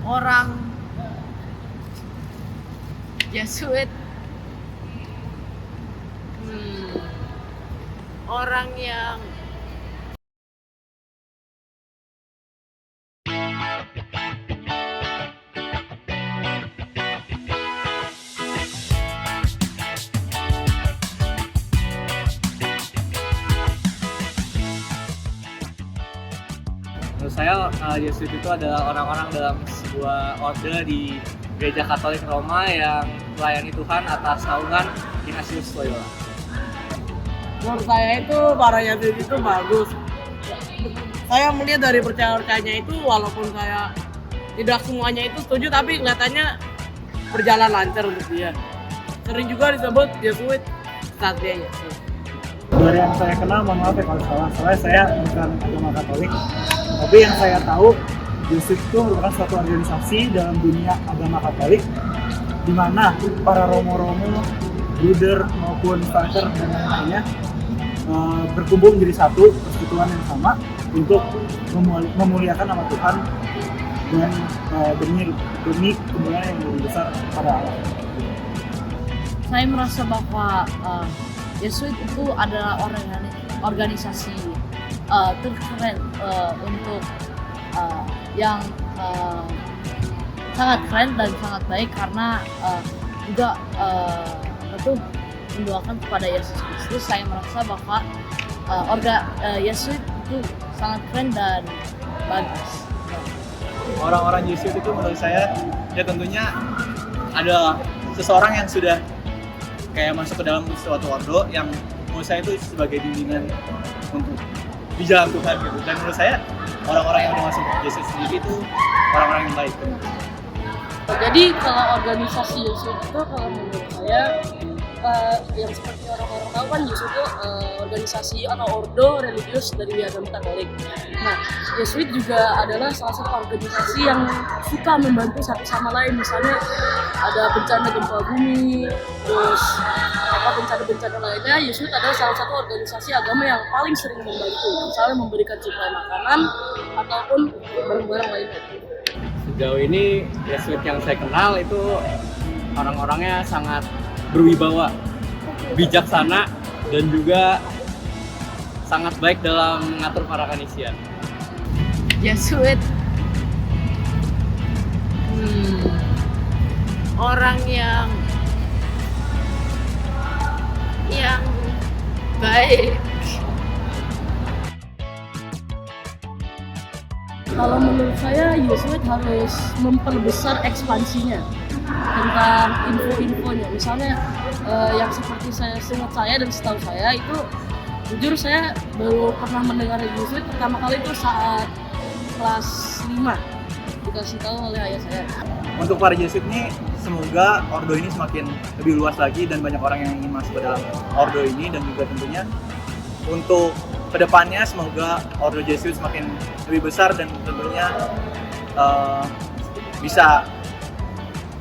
orang Jesuit, orang yang Menurut saya Yesuit itu adalah orang-orang dalam sebuah orde di Gereja Katolik Roma yang melayani Tuhan atas naungan Ignatius Loyola. Menurut saya itu para Yesuit itu bagus. Saya melihat dari percaya-percayanya itu, walaupun saya tidak semuanya itu setuju, tapi kelihatannya berjalan lancar untuk dia. Sering juga disebut Yesuit saat dia Yesus. Dari yang saya kenal, mohon maaf ya kalau salah, soalnya saya bukan agama Katolik. Tapi yang saya tahu, Yesuit itu merupakan suatu organisasi dalam dunia agama Katolik, di mana para romo-romo, bruder maupun frater dan lain-lainnya berkumpul menjadi satu persekutuan yang sama untuk memuliakan nama Tuhan dan demi kemuliaan yang lebih besar pada Allah. saya merasa bahwa Jesuit itu adalah organisasi terkeren untuk yang sangat keren dan sangat baik, karena juga mendoakan kepada Yesus Kristus. Saya merasa bahwa Jesuit itu sangat keren dan bagus. Orang-orang Yesuit itu menurut saya ya tentunya ada seseorang yang sudah kayak masuk ke dalam suatu ordo yang menurut saya itu sebagai bimbingan untuk di jalan Tuhan gitu. Dan menurut saya orang-orang yang udah masuk Yesuit sendiri itu orang-orang yang baik. Jadi kalau organisasi Yesuit itu kalau menurut saya yang seperti orang-orang tahu kan Yesuit itu organisasi atau ordo religius dari agama Katolik. Nah, Yesuit juga adalah salah satu organisasi yang suka membantu satu sama lain. Misalnya ada bencana gempa bumi, terus bencana-bencana lainnya, Yesuit adalah salah satu organisasi agama yang paling sering membantu. Misalnya memberikan suplai makanan ataupun barang-barang lainnya. Sejauh ini Yesuit yang saya kenal itu orang-orangnya sangat berwibawa, bijaksana, dan juga sangat baik dalam mengatur para kanisian. Jesuit orang yang baik. Kalau menurut saya Yesuit harus memperbesar ekspansinya tentang info-infonya. Misalnya yang seperti seingat saya dan setahu saya itu, jujur saya baru pernah mendengar Yesuit pertama kali itu saat kelas 5 dikasih tahu oleh ayah saya. Untuk para Yesuit ini semoga ordo ini semakin lebih luas lagi dan banyak orang yang ingin masuk ke dalam ordo ini, dan juga tentunya untuk kedepannya semoga ordo Jesuit semakin lebih besar dan tentunya bisa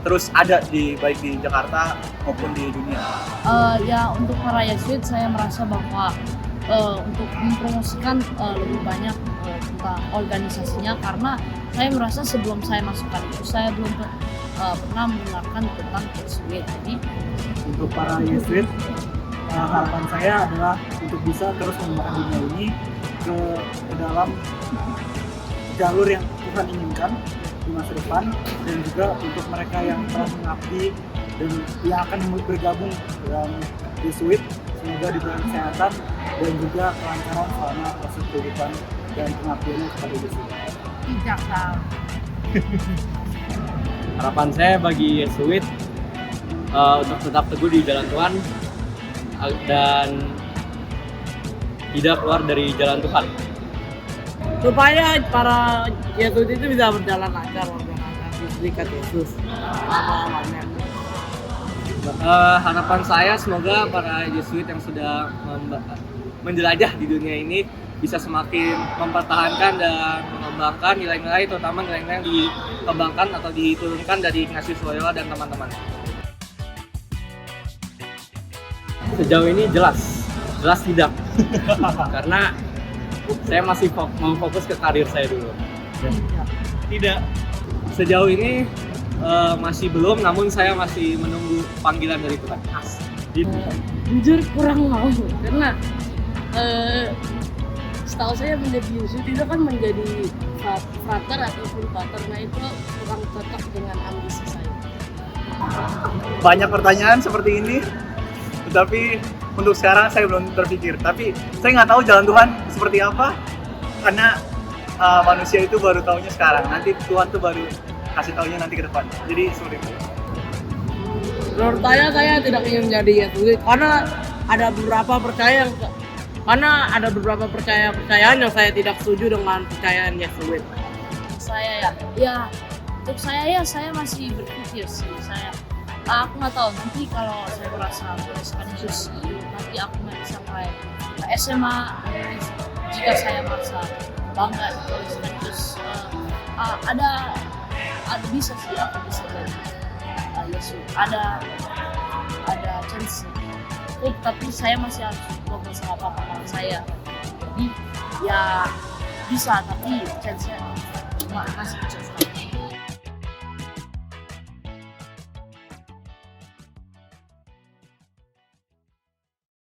terus ada baik di Jakarta maupun di dunia. Ya, untuk para Jesuit saya merasa bahwa untuk mempromosikan lebih banyak tentang organisasinya, karena saya merasa sebelum saya masukkan itu saya belum pernah mendengarkan tentang Jesuit. Jadi Untuk para Yesuit, harapan saya adalah untuk bisa terus mengembangkan dunia ini ke dalam jalur yang Tuhan inginkan di masa depan, dan juga untuk mereka yang telah mengabdi dan yang akan bergabung dalam Yesuit, semoga diberikan kesehatan dan juga kelancaran selama proses kehidupan dan pengabdiannya kepada Yesuit. tidak tahu. Harapan saya bagi Yesuit untuk tetap teguh di jalan Tuhan dan tidak keluar dari jalan Tuhan. Supaya para Yesuit itu bisa berjalan lancar di serikat Yesus lama-lamanya. Harapan saya semoga para Yesuit yang sudah menjelajah di dunia ini bisa semakin mempertahankan dan mengembangkan nilai-nilai, terutama nilai-nilai yang dikembangkan atau diturunkan dari Ignatius Loyola dan teman-teman. Sejauh ini jelas tidak. Karena saya masih mau fokus ke karir saya dulu. Tidak. Sejauh ini masih belum, namun saya masih menunggu panggilan dari Tuhan. Jujur kurang mau karena setahu saya menjadi Yusuf itu kan menjadi frater ataupun pater, nah itu kurang cocok dengan ambisi saya. Banyak pertanyaan seperti ini, tetapi untuk sekarang saya belum terpikir. Tapi saya nggak tahu jalan Tuhan seperti apa, karena manusia itu baru tahunya sekarang. Nanti Tuhan tuh baru kasih tahunya nanti ke depan. Jadi seperti itu. Menurut saya tidak ingin menjadi Yesuit karena ada beberapa percayaan yang saya tidak setuju dengan percayaan Yesuit. Saya ya untuk saya masih berpikir sih. Aku nggak tahu nanti kalau saya merasa menuliskan Yesus, nanti aku nggak bisa kayak SMA. Jika saya merasa bangga menuliskan Yesus, ada bisa sih aku bisa jadi Yesus. Ada chance. Tapi saya masih harus ngobrol sama papa mama saya. Jadi ya bisa, tapi chance-nya masih kecil.